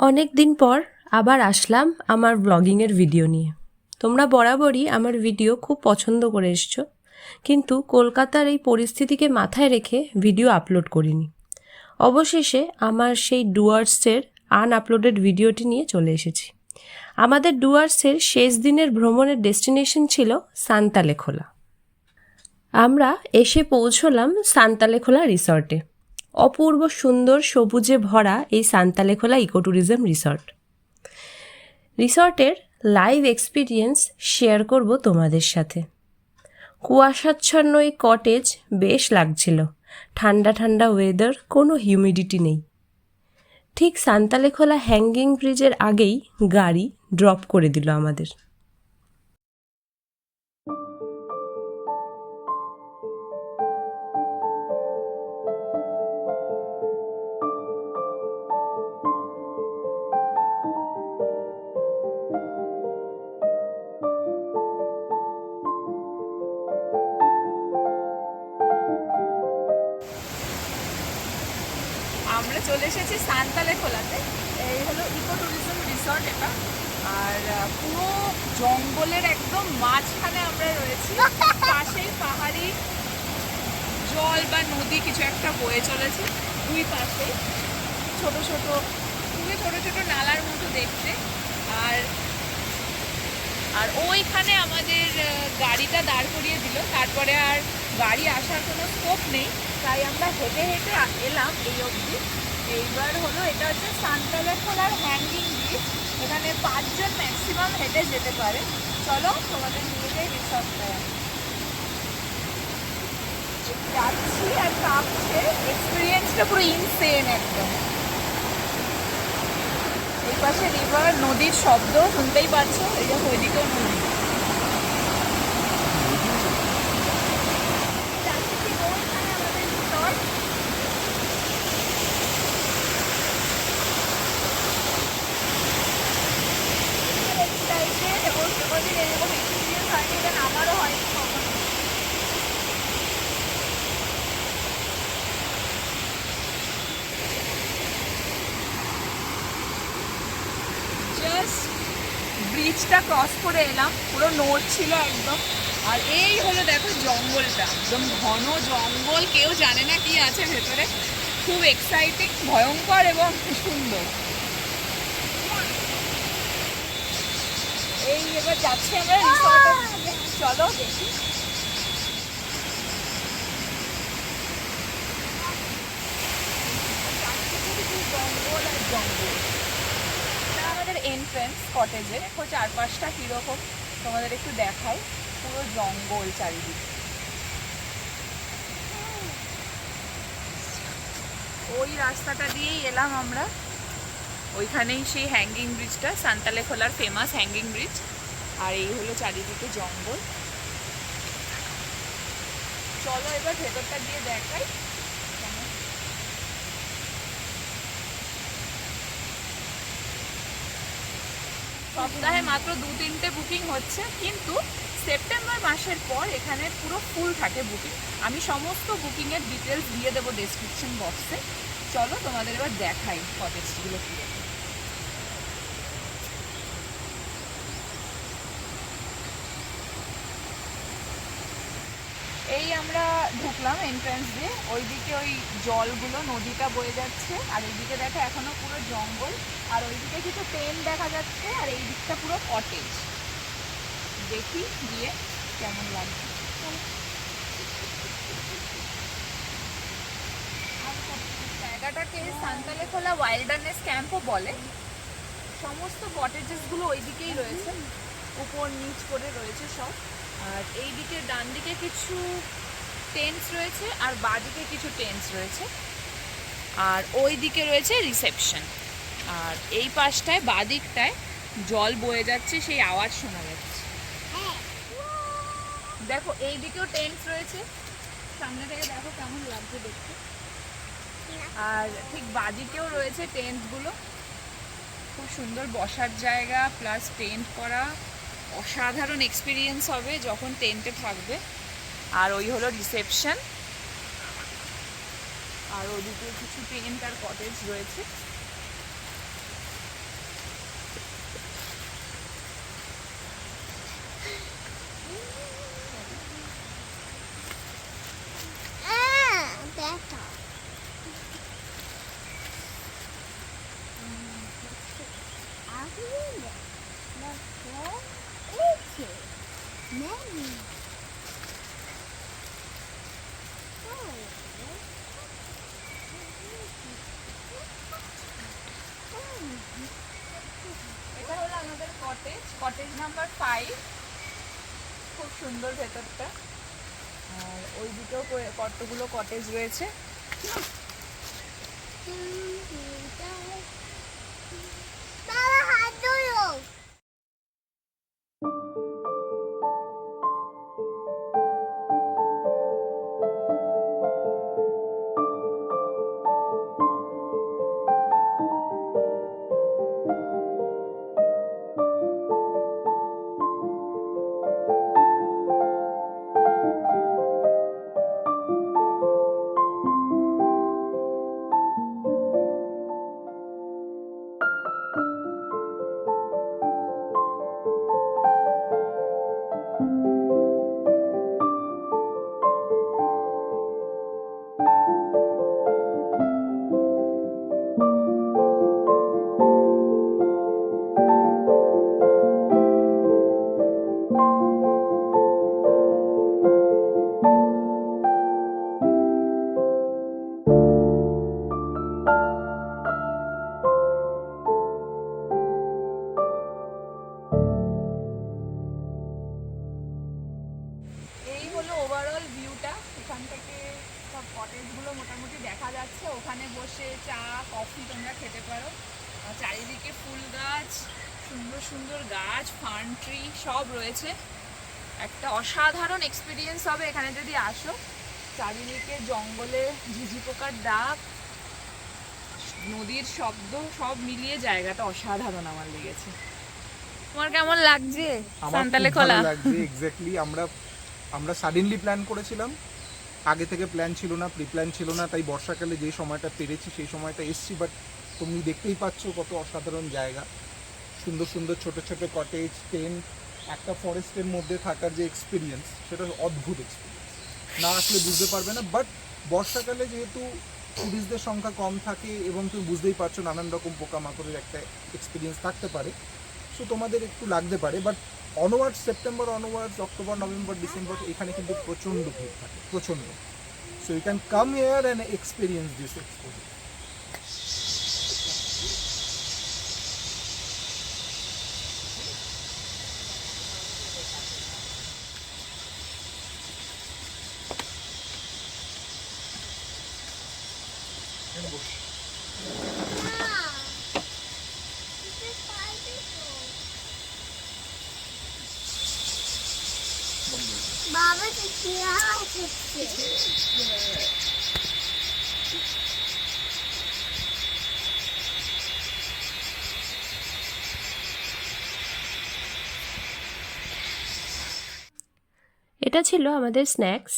অনেক দিন পর আবার আসলাম আমার ব্লগিংয়ের ভিডিও নিয়ে। তোমরা বরাবরই আমার ভিডিও খুব পছন্দ করে এসছো, কিন্তু কলকাতার এই পরিস্থিতিকে মাথায় রেখে ভিডিও আপলোড করিনি। অবশেষে আমার সেই ডুয়ার্সের আনআপলোডেড ভিডিওটি নিয়ে চলে এসেছি। আমাদের ডুয়ার্সের শেষ দিনের ভ্রমণের ডেস্টিনেশন ছিল সান্তালেখোলা। আমরা এসে পৌঁছলাম সান্তালেখোলা রিসর্টে। অপূর্ব সুন্দর সবুজে ভরা এই সান্তালেখোলা ইকো ট্যুরিজম রিসর্টের লাইভ এক্সপিরিয়েন্স শেয়ার করব তোমাদের সাথে। কুয়াশাচ্ছন্ন এই কটেজ বেশ লাগছিল, ঠান্ডা ঠান্ডা ওয়েদার, কোনো হিউমিডিটি নেই। ঠিক সান্তালেখোলা হ্যাঙ্গিং ব্রিজের আগেই গাড়ি ড্রপ করে দিল আমাদের। আমরা চলে এসেছি সান্তালেখোলাতে। এই হলো ইকো ট্যুরিজম রিসর্ট এটা। আর পুরো জঙ্গলের একদম মাঝখানে আমরা রয়েছি। পাশেই পাহাড়ি জল বা নদী কিছু একটা বয়ে চলেছে, দুই পাশে ছোট ছোট খুবই ছোট ছোট নালার মতো দেখতে। আর আর ওইখানে আমাদের গাড়িটা দাঁড় করিয়ে দিল। তারপরে আর গাড়ি আসার কোনো স্কোপ নেই, তাই আমরা হেঁটে হেঁটে এলাম এই অবধি। এইবার হলো এটা হচ্ছে সান্তালেখোলার হ্যাঙ্গিং ব্রিজ। এখানে 5 জন ম্যাক্সিমাম হেঁটে যেতে পারে। চলো তোমাদের নিয়ে যাই রিসর্টটায়। যাচ্ছি আর কাঁপছে, এক্সপিরিয়েন্সটা পুরো ইনসেন একদম। এই পাশে রিভার, নদীর শব্দ শুনতেই পাচ্ছ, এই যে ওইদিকেও নদী। আমারও হয়নি কখনো। জাস্ট ব্রিজটা ক্রস করে এলাম, পুরো নোট ছিল একদম। আর এই হলো দেখো জঙ্গলটা, একদম ঘন জঙ্গল, কেউ জানে না কি আছে ভেতরে। খুব এক্সাইটিং, ভয়ঙ্কর এবং সুন্দর। এই এবার যাচ্ছি আমরা রিসর্টের দিকে, চলো দেখি। জঙ্গল আর জঙ্গল। এটা আমাদের এন্ট্রেন্স কটেজে। দেখো চারপাশটা কিরকম তোমাদের একটু দেখাই। পুরো জঙ্গল চারিদিকে। ওই রাস্তাটা দিয়েই এলাম আমরা। ওইখানেই সেই হ্যাঙ্গিং ব্রিজটা, সান্তালেখোলার ফেমাস হ্যাঙ্গিং ব্রিজ। আর এই হলো চারিদিকে জঙ্গল। চলো এবার ভেতরটা দিয়ে দেখাই। সপ্তাহে মাত্র 2-3টে বুকিং হচ্ছে, কিন্তু সেপ্টেম্বর মাসের পর এখানে পুরো ফুল থাকে বুকিং। আমি সমস্ত বুকিংয়ের ডিটেলস দিয়ে দেবো ডেসক্রিপশন বক্সে। চলো তোমাদের এবার দেখাই কটেজগুলো কি। এই আমরা ঢুকলাম এন্ট্রান্স দিয়ে। ওইদিকে ওই জলগুলো, নদীটা বয়ে যাচ্ছে। আর এইদিকে দেখো এখনো পুরো জঙ্গল। আর ওইদিকে কিছু টেন্ট দেখা যাচ্ছে। আর এই দিকটা পুরো কটেজ। দেখি গিয়ে কেমন লাগছে। জায়গাটাকে সান্তালেখোলা ওয়াইল্ডারনেস ক্যাম্পও বলে। সমস্ত কটেজেসগুলো ওইদিকেই রয়েছে, উপর নিচ করে রয়েছে সব। আর এই দিকে ডান দিকে কিছু টেন্টস রয়েছে, আর বাঁদিকে কিছু টেন্টস রয়েছে। আর ওই দিকে রয়েছে রিসেপশন। আর এই পাশটায় বাঁদিকটায় জল বয়ে যাচ্ছে, সেই আওয়াজ শোনা যাচ্ছে। দেখো এই দিকেও টেন্টস রয়েছে, সামনে থেকে দেখো কেমন লাগছে দেখতে। আর ঠিক বাঁদিকেও রয়েছে টেন্টগুলো। খুব সুন্দর বসার জায়গা প্লাস টেন্ট করা। অসাধারণ এক্সপিরিয়েন্স হবে যখন টেন্টে থাকবে। আর ওই হলো রিসেপশন। আর ওদিকে কিছু টেন্ট আর কটেজ রয়েছে। এটা হলো আমাদের কটেজ, কটেজ নাম্বার 5। খুব সুন্দর ভেতরটা। আর ওই দিকেও কতগুলো কটেজ রয়েছে। এই হলো ওভারঅল ভিউটা। এখান থেকে সব কটেজগুলো মোটামুটি দেখা যাচ্ছে। ওখানে বসে চা কফি তোমরা খেতে পারো। আর চারিদিকে ফুল গাছ, সুন্দর সুন্দর গাছ, ফার্ন ট্রি সব রয়েছে। একটা অসাধারণ এক্সপিরিয়েন্স হবে এখানে যদি আসো। চারিদিকে জঙ্গলে ঝিঝি পোকার ডাক, নদীর শব্দ সব মিলিয়ে জায়গাটা অসাধারণ আমার লেগেছে। তোমার কেমন লাগছে সান্তালে খোলা? লাগছে এক্স্যাক্টলি। আমরা সাডেনলি প্ল্যান করেছিলাম, আগে থেকে প্ল্যান ছিল না, প্রি প্ল্যান ছিল না, তাই বর্ষাকালে যে সময়টা পেরেছি সেই সময়টা এসছি। বাট তুমি দেখতেই পাচ্ছ কত অসাধারণ জায়গা, সুন্দর সুন্দর ছোট ছোট কটেজ, টেন্ট, একটা ফরেস্টের মধ্যে থাকার যে এক্সপিরিয়েন্স সেটা অদ্ভুত এক্সপিরিয়েন্স, না আসলে বুঝতে পারবে না। বাট বর্ষাকালে যেহেতু টুরিস্টদের সংখ্যা কম থাকে এবং তুমি বুঝতেই পারছো নানান রকম পোকামাকড়ের একটা এক্সপিরিয়েন্স থাকতে পারে, সো তোমাদের একটু লাগতে পারে। But onwards, September onwards, October, November, December এখানে কিন্তু প্রচণ্ড ভিড় থাকে, প্রচণ্ড। So you can come here and experience this exposure. বাবা কি আছে? এটা ছিল আমাদের স্ন্যাক্স।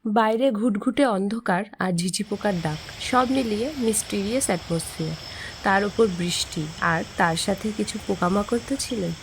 বাইরে ঘুটঘুটে অন্ধকার আর ঝিঝি পোকার ডাক সব মিলিয়ে মিস্টিরিয়াস অ্যাটমসফিয়ার, তার উপর বৃষ্টি, আর তার সাথে কিছু পোকামাকড় তো ছিলই।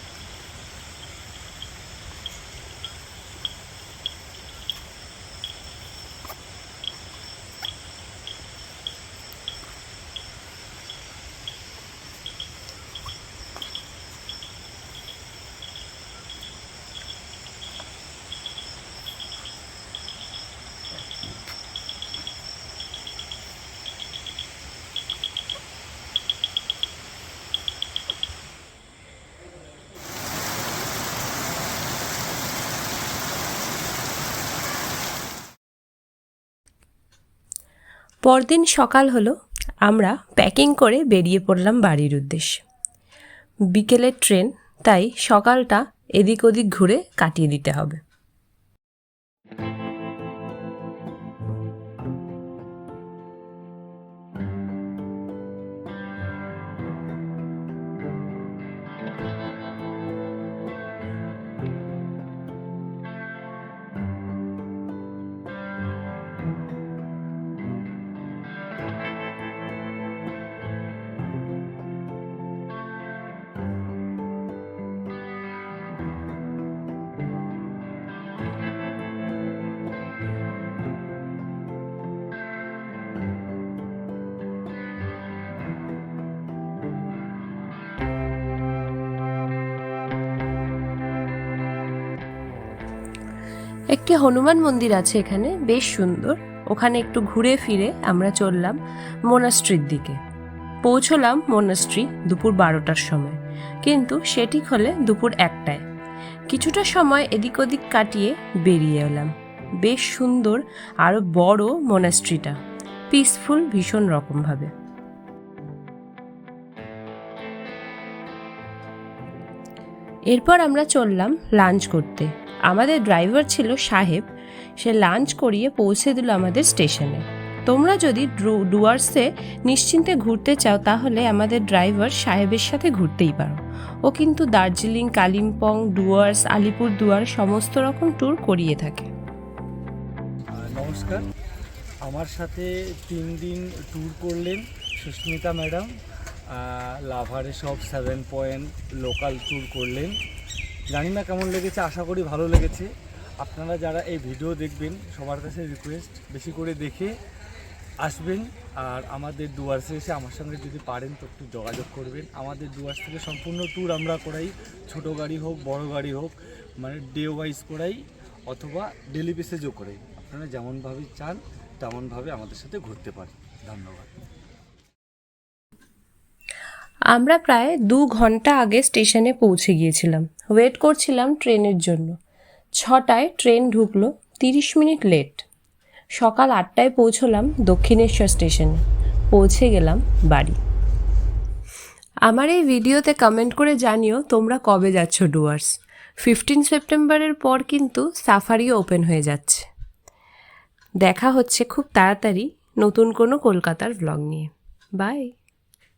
পরদিন সকাল হলো, আমরা প্যাকিং করে বেরিয়ে পড়লাম বাড়ির উদ্দেশ্যে। বিকেলের ট্রেন, তাই সকালটা এদিক ওদিক ঘুরে কাটিয়ে দিতে হবে। একটি হনুমান মন্দির আছে এখানে, বেশ সুন্দর। ওখানে একটু ঘুরে ফিরে আমরা চললাম মোনাস্ট্রির দিকে। পৌঁছলাম মোনাস্ট্রি দুপুর 12টার সময়, কিন্তু সেটি হলে দুপুর 1টায়। কিছুটা সময় এদিক ওদিক কাটিয়ে বেরিয়ে এলাম। বেশ সুন্দর, আরও বড় মোনাস্ট্রিটা, পিসফুল ভীষণ রকমভাবে। এরপর আমরা চললাম লাঞ্চ করতে। আমাদের ড্রাইভার ছিল সাহেব, সে লাঞ্চ করিয়ে পৌঁছে দিল আমাদের স্টেশনে। তোমরা যদি ডুয়ার্সে নিশ্চিন্তে ঘুরতে চাও তাহলে আমাদের ড্রাইভার সাহেবের সাথে ঘুরতেই পারো। ও কিন্তু দার্জিলিং, কালিম্পং, ডুয়ার্স, আলিপুরদুয়ার সমস্ত রকম ট্যুর করিয়ে থাকে। নমস্কার, আমার সাথে 3 দিন ট্যুর করলেন সুস্মিতা ম্যাডাম। লাভারে সব 7 পয়েন্ট লোকাল ট্যুর করলেন। জানি না কেমন লেগেছে, আশা করি ভালো লেগেছে। আপনারা যারা এই ভিডিও দেখবেন সবার কাছে রিকোয়েস্ট, বেশি করে দেখে আসবেন। আর আমাদের ডুয়ার্সে এসে আমার সঙ্গে যদি পারেন তো একটু যোগাযোগ করবেন। আমাদের ডুয়ার্স থেকে সম্পূর্ণ ট্যুর আমরা করাই, ছোট গাড়ি হোক বড় গাড়ি হোক, মানে ডে ওয়াইজ করাই অথবা ডেলি বেসিসও করাই। আপনারা যেমনভাবে চান তেমনভাবে আমাদের সাথে ঘুরতে পারেন। ধন্যবাদ। আমরা প্রায় 2 ঘন্টা আগে স্টেশনে পৌঁছে গিয়েছিলাম। ওয়েট করছিলাম ট্রেনের জন্য। 6টায় ট্রেন ঢুকলো, 30 মিনিট লেট। সকাল 8টায় পৌঁছলাম দক্ষিণেশ্বর স্টেশনে। পৌঁছে গেলাম বাড়ি। আমার এই ভিডিওতে কমেন্ট করে জানিও তোমরা কবে যাচ্ছ ডুয়ার্স। 15 সেপ্টেম্বরের পর কিন্তু সাফারিও ওপেন হয়ে যাচ্ছে। দেখা হচ্ছে খুব তাড়াতাড়ি নতুন কোনো কলকাতার ব্লগ নিয়ে। বাই।